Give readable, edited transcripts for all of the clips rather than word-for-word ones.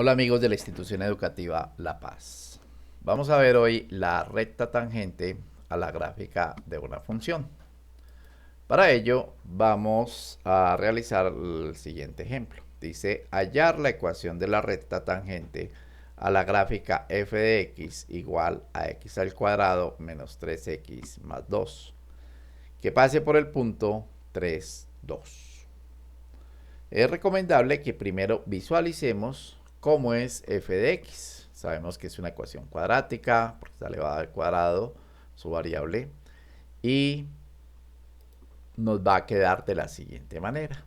Hola amigos de la institución educativa La Paz. Vamos a ver hoy la recta tangente a la gráfica de una función. Para ello vamos a realizar el siguiente ejemplo. Dice hallar la ecuación de la recta tangente a la gráfica f de x igual a x al cuadrado menos 3x más 2, que pase por el punto 3, 2. Es recomendable que primero visualicemos cómo es f de x. Sabemos que es una ecuación cuadrática, porque está elevada al cuadrado, su variable, y nos va a quedar de la siguiente manera.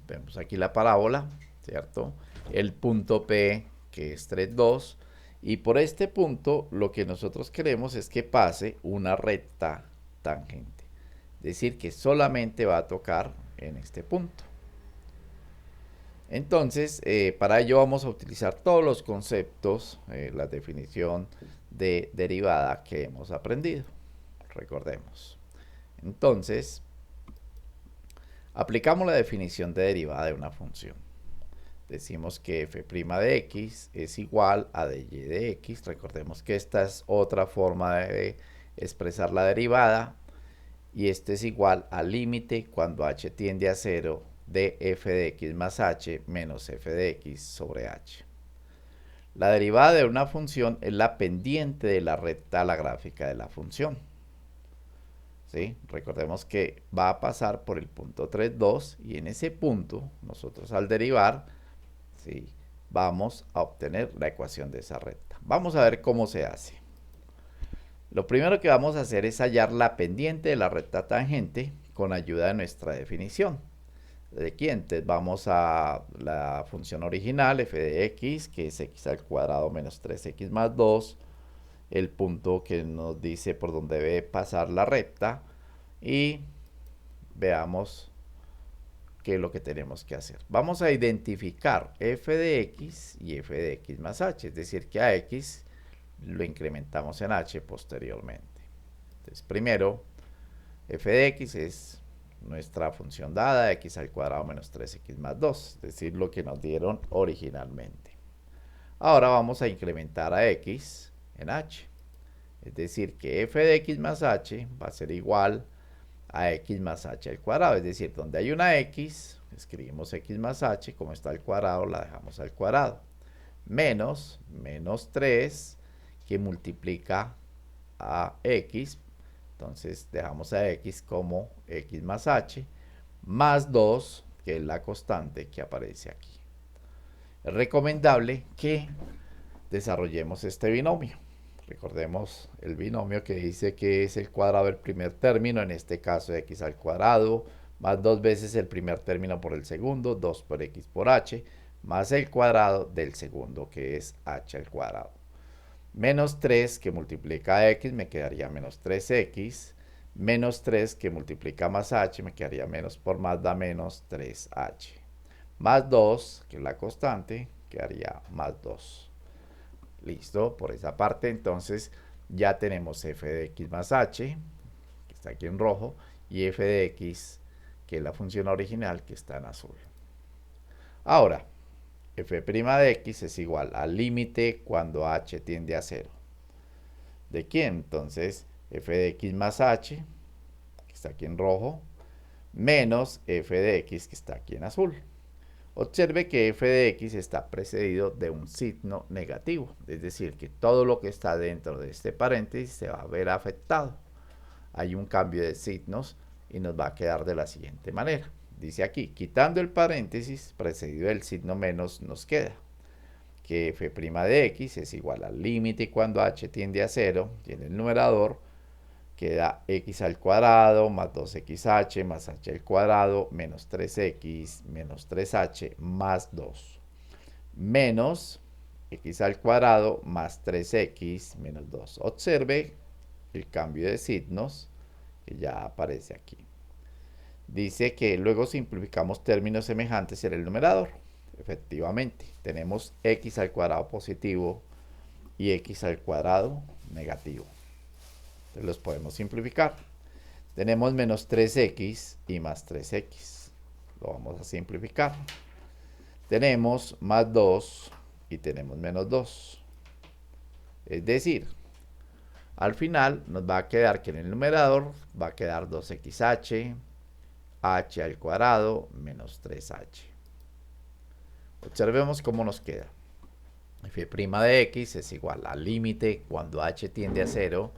Vemos aquí la parábola, ¿cierto? El punto P, que es 3, 2, y por este punto lo que nosotros queremos es que pase una recta tangente. Es decir, que solamente va a tocar en este punto. Entonces, para ello vamos a utilizar todos los conceptos, la definición de derivada que hemos aprendido. Recordemos. Entonces, aplicamos la definición de derivada de una función. Decimos que f' de x es igual a dy de x. Recordemos que esta es otra forma de expresar la derivada. Y este es igual al límite cuando h tiende a 0 de f de x más h menos f de x sobre h. La derivada de una función es la pendiente de la recta a la gráfica de la función. ¿Sí? Recordemos que va a pasar por el punto 3, 2 y en ese punto nosotros al derivar, ¿sí?, vamos a obtener la ecuación de esa recta. Vamos a ver cómo se hace. Lo primero que vamos a hacer es hallar la pendiente de la recta tangente con ayuda de nuestra definición. ¿De aquí? Entonces vamos a la función original, f de x, que es x al cuadrado menos 3x más 2, el punto que nos dice por dónde debe pasar la recta, y veamos qué es lo que tenemos que hacer. Vamos a identificar f de x y f de x más h, es decir, que a x lo incrementamos en h posteriormente. Entonces, primero, f de x es nuestra función dada, x al cuadrado menos 3x más 2, es decir, lo que nos dieron originalmente. Ahora vamos a incrementar a x en h, es decir, que f de x más h va a ser igual a x más h al cuadrado, es decir, donde hay una x, escribimos x más h, como está al cuadrado, la dejamos al cuadrado, menos 3, que multiplica a x, entonces dejamos a x como x más h, más 2, que es la constante que aparece aquí. Es recomendable que desarrollemos este binomio. Recordemos el binomio que dice que es el cuadrado del primer término, en este caso x al cuadrado, más 2 veces el primer término por el segundo, 2 por x por h, más el cuadrado del segundo, que es h al cuadrado. Menos 3 que multiplica a x me quedaría menos 3x, menos 3 que multiplica más h me quedaría menos por más da menos 3h. Más 2, que es la constante, quedaría más 2. Listo, por esa parte entonces ya tenemos f de x más h, que está aquí en rojo, y f de x, que es la función original, que está en azul. Ahora, f' de x es igual al límite cuando h tiende a 0. ¿De quién? Entonces, f de x más h, que está aquí en rojo, menos f de x, que está aquí en azul. Observe que f de x está precedido de un signo negativo, es decir, que todo lo que está dentro de este paréntesis se va a ver afectado. Hay un cambio de signos y nos va a quedar de la siguiente manera. Dice aquí, quitando el paréntesis precedido del signo menos, nos queda que f' de x es igual al límite cuando h tiende a 0, y en el numerador queda x al cuadrado más 2xh más h al cuadrado menos 3x menos 3h más 2, menos x al cuadrado más 3x menos 2. Observe el cambio de signos que ya aparece aquí. Dice que luego simplificamos términos semejantes en el numerador. Efectivamente, tenemos x al cuadrado positivo y x al cuadrado negativo. Entonces los podemos simplificar. Tenemos menos 3x y más 3x. Lo vamos a simplificar. tenemos más 2 y tenemos menos 2. Es decir, al final nos va a quedar que en el numerador va a quedar 2xh, h al cuadrado menos 3h. Observemos cómo nos queda. F' de x es igual al límite cuando h tiende a 0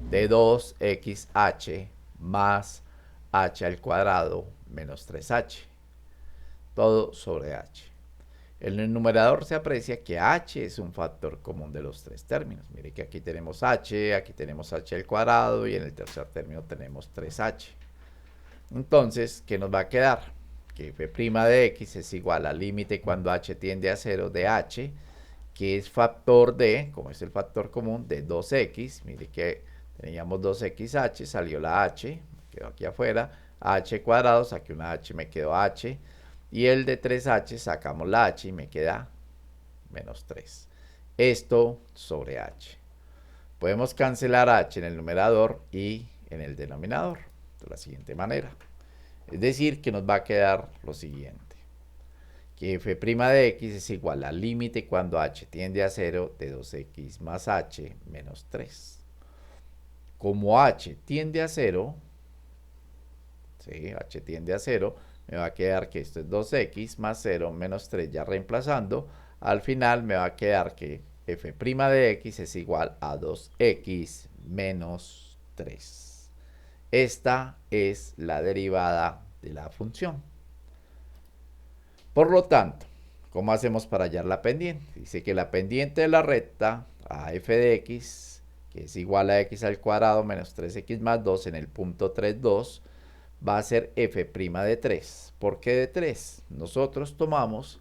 de 2xh más h al cuadrado menos 3h. Todo sobre h. En el numerador se aprecia que h es un factor común de los tres términos. Mire que aquí tenemos h al cuadrado y en el tercer término tenemos 3h. Entonces, ¿qué nos va a quedar? Que f' de x es igual al límite cuando h tiende a 0 de h, que es factor de, como es el factor común, de 2x. Mire que teníamos 2xh, salió la h, quedó aquí afuera, h cuadrado, saqué una h, me quedó h, y el de 3h sacamos la h y me queda menos 3. Esto sobre h. Podemos cancelar h en el numerador y en el denominador de la siguiente manera. Es decir, que nos va a quedar lo siguiente. Que f' de x es igual al límite cuando h tiende a 0 de 2x más h menos 3. Como h tiende a 0, ¿sí? H tiende a 0, me va a quedar que esto es 2x más 0 menos 3, ya reemplazando. Al final me va a quedar que f' de x es igual a 2x menos 3. Esta es la derivada de la función. Por lo tanto, ¿cómo hacemos para hallar la pendiente? Dice que la pendiente de la recta a f de x, que es igual a x al cuadrado menos 3x más 2 en el punto 3, 2, va a ser f' de 3. ¿Por qué de 3? Nosotros tomamos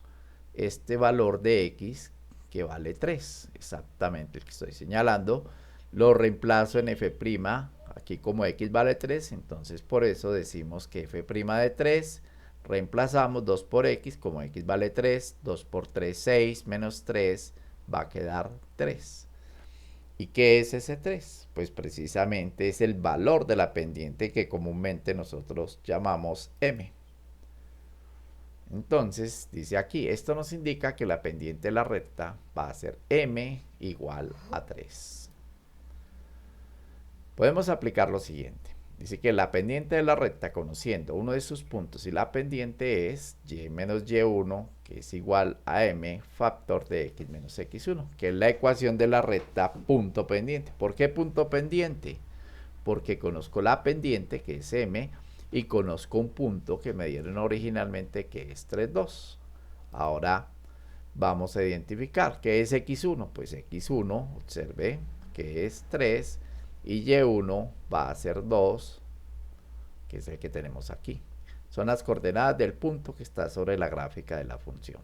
este valor de x que vale 3, exactamente el que estoy señalando, lo reemplazo en f', aquí como x vale 3, entonces por eso decimos que f' de 3, reemplazamos 2 por x, como x vale 3, 2 por 3, 6, menos 3, va a quedar 3. ¿Y qué es ese 3? Pues precisamente es el valor de la pendiente que comúnmente nosotros llamamos m. Entonces, dice aquí, esto nos indica que la pendiente de la recta va a ser m igual a 3. Podemos aplicar lo siguiente. Dice que la pendiente de la recta, conociendo uno de sus puntos, y la pendiente es y menos y1, que es igual a m factor de x menos x1, que es la ecuación de la recta punto pendiente. ¿Por qué punto pendiente? Porque conozco la pendiente, que es m, y conozco un punto que me dieron originalmente, que es 3, 2. Ahora vamos a identificar qué es x1. Pues x1, observe, que es 3, y y1 va a ser 2, que es el que tenemos aquí. Son las coordenadas del punto que está sobre la gráfica de la función.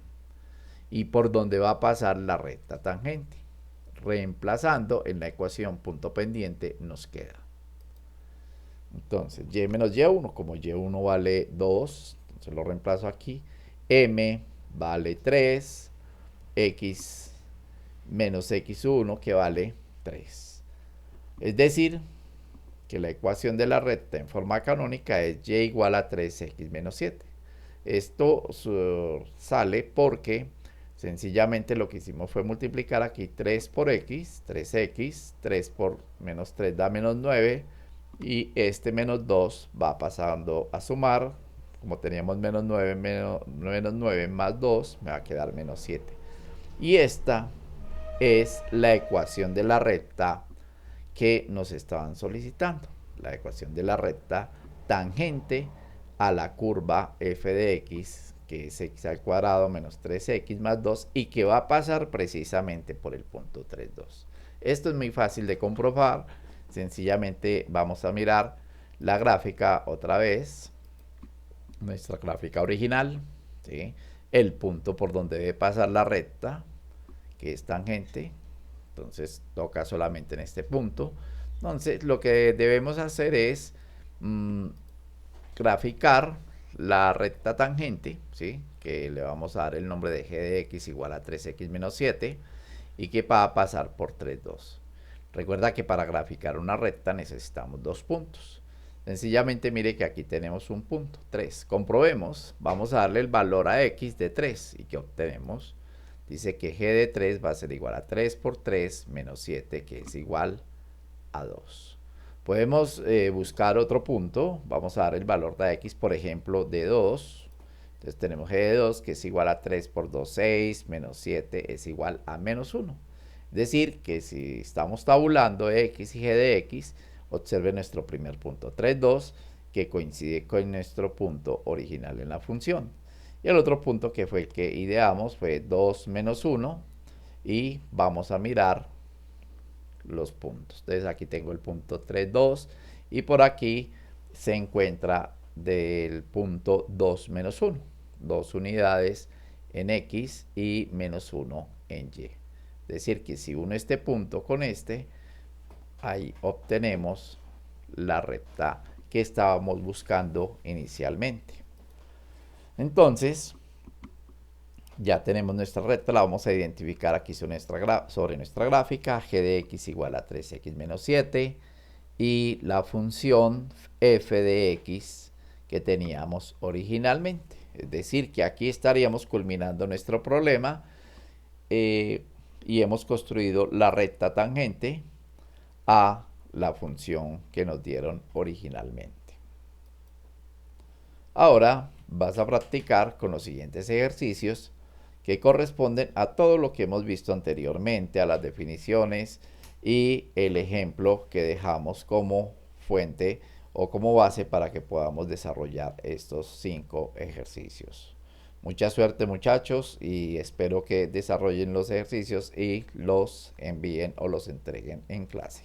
Y por donde va a pasar la recta tangente. Reemplazando en la ecuación punto pendiente nos queda. Entonces, y menos y1, como y1 vale 2, entonces lo reemplazo aquí. M vale 3, x menos x1, que vale 3. Es decir, que la ecuación de la recta en forma canónica es y igual a 3x menos 7. Esto sale porque sencillamente lo que hicimos fue multiplicar aquí 3 por x, 3x, 3 por menos 3 da menos 9, y este menos 2 va pasando a sumar. Como teníamos menos 9, menos 9 más 2, me va a quedar menos 7. Y esta es la ecuación de la recta que nos estaban solicitando, la ecuación de la recta tangente a la curva f de x, que es x al cuadrado menos 3x más 2, y que va a pasar precisamente por el punto 3, 2. Esto es muy fácil de comprobar. Sencillamente vamos a mirar la gráfica otra vez, nuestra gráfica original, ¿sí? El punto por donde debe pasar la recta, que es tangente, entonces toca solamente en este punto. Entonces lo que debemos hacer es graficar la recta tangente, ¿sí? Que le vamos a dar el nombre de g de x igual a 3x menos 7, y que va a pasar por 3, 2. Recuerda que para graficar una recta necesitamos dos puntos. Sencillamente mire que aquí tenemos un punto, 3. Comprobemos, vamos a darle el valor a x de 3 y que obtenemos. Dice que g de 3 va a ser igual a 3 por 3 menos 7, que es igual a 2. Podemos buscar otro punto, vamos a dar el valor de x, por ejemplo, de 2. Entonces tenemos g de 2 que es igual a 3 por 2, 6, menos 7 es igual a menos 1. Es decir, que si estamos tabulando x y g de x, observe nuestro primer punto, 3, 2, que coincide con nuestro punto original en la función. Y el otro punto que fue el que ideamos fue 2 menos 1, y vamos a mirar los puntos. Entonces aquí tengo el punto 3, 2, y por aquí se encuentra del punto 2 menos 1, 2 unidades en x y menos 1 en y. Es decir, que si uno este punto con este, ahí obtenemos la recta que estábamos buscando inicialmente. Entonces, ya tenemos nuestra recta, la vamos a identificar aquí sobre nuestra gráfica, g de x igual a 3x menos 7, y la función f de x que teníamos originalmente. Es decir, que aquí estaríamos culminando nuestro problema y hemos construido la recta tangente a la función que nos dieron originalmente. Ahora vas a practicar con los siguientes ejercicios que corresponden a todo lo que hemos visto anteriormente, a las definiciones y el ejemplo que dejamos como fuente o como base para que podamos desarrollar estos 5 ejercicios. Mucha suerte, muchachos, y espero que desarrollen los ejercicios y los envíen o los entreguen en clase.